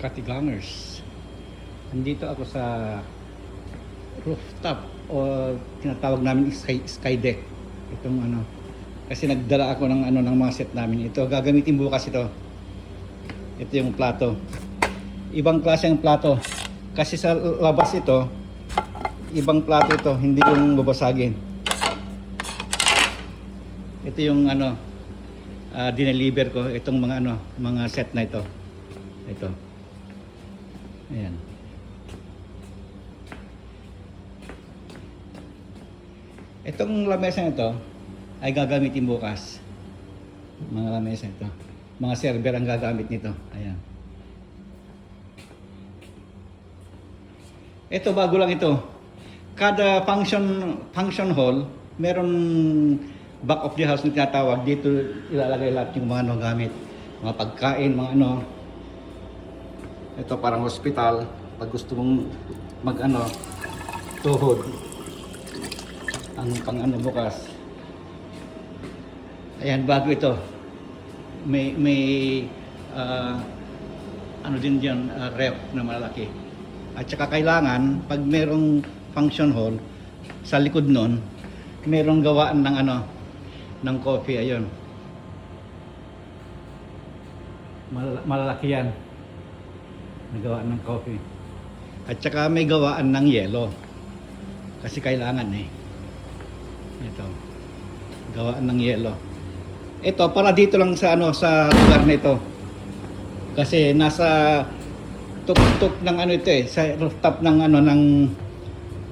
Katigangers. Nandito ako sa rooftop o tinatawag namin sky deck. Itong ano, kasi nagdala ako ng ano ng mga set namin. Ito gagamitin bukas ito. Ito yung plato. Ibang klase ng plato. Kasi sa labas ito, ibang plato ito, hindi yung babasagin. Ito yung ano, dineliver ko itong mga ano, mga set na ito. Ito. Ayan. Itong lamesa nito ay gagamitin bukas. Mga lamesa ito. Mga server ang gagamit nito. Ayan. Ito bago lang ito. Kada function hall, meron back of the house na tinatawag. Dito ilalagay lahat yung mga ano gamit. Mga pagkain, mga ano. Ito parang hospital. Pag gusto mong mag ano, tuhod. Ang pang ano bukas. Ayan, bago ito. May ano din diyan, ref na malaki. At saka kailangan pag merong function hall sa likod nun, merong gawaan ng ano, ng coffee. Ayun. Malalaki yan. Nagawaan ng coffee. At saka may gawaan ng yelo. Kasi kailangan eh. Ito. Gawaan ng yelo. Ito para dito lang sa ano, sa lugar na ito. Kasi nasa tuk-tuk ng ano ito eh, sa rooftop ng ano ng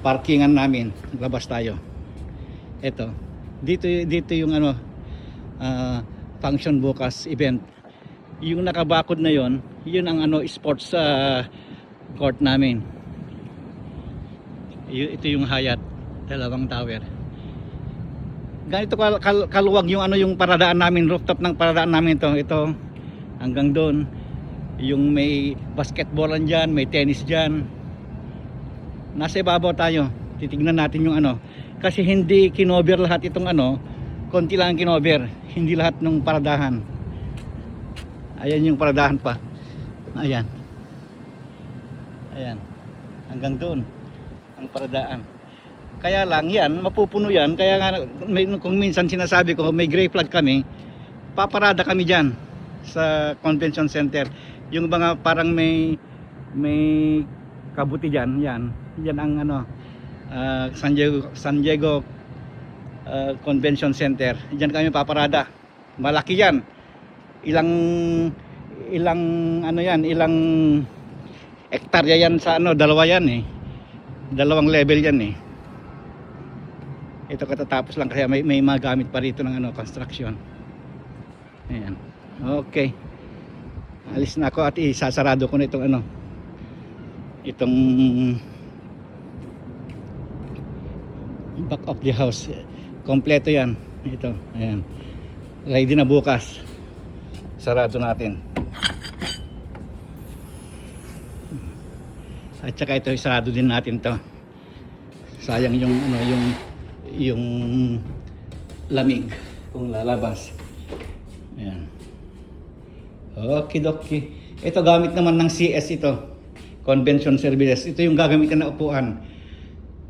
parkingan namin. Labas tayo. Ito. Dito yung ano function bukas event. Yung nakabakod na yon, yun ang ano sports court namin. Ito yung Hyatt, dalawang tower. Ganito kaluwag yung ano yung paradaan namin, rooftop ng paradaan namin to. Ito hanggang doon. Yung may basketballan diyan, may tennis diyan. Nasa ibabaw tayo. Titingnan natin yung ano. Kasi hindi kinover lahat itong ano, konti lang ang kinover, hindi lahat ng paradahan. Ayan yung paradahan pa. Ayan. Ayan. Hanggang doon ang paradaan. Kaya lang yan, mapupuno yan. Kaya nga, kung minsan sinasabi ko, may gray flag kami, paparada kami dyan sa convention center. Yung mga parang may kabuti dyan, yan. Yan ang ano, San Diego Convention Center. Diyan kami paparada. Malaki yan. Ilang ano yan, ilang hektarya yan sa ano, dalawa yan eh. Dalawang level yan eh. Ito katatapos lang kaya may magamit pa rito ng ano, construction. Ayan. Okay. Alis na ako at isasarado ko na itong ano. Itong back of the house. Kompleto yan. Ito. Ayan. Ready na bukas. Sarado natin. At saka ito isarado din natin to. Sayang yung ano yung lamig kung lalabas. Ayan. Okidoki. Ito gamit naman ng CS ito. Convention Services. Ito yung gagamitin na upuan.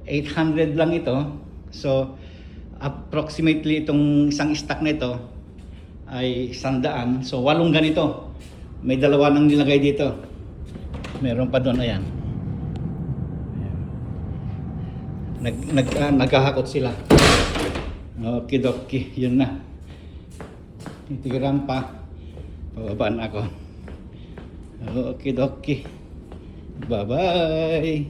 800 lang ito. So approximately itong isang stack na ito ay 100. So 8 ganito. May dalawa nang nilagay dito. Meron pa doon, ayan. Nagkahakot sila. Okidoki, yun na. Titigiran pa. Pababaan ako. Okidoki. Bye-bye.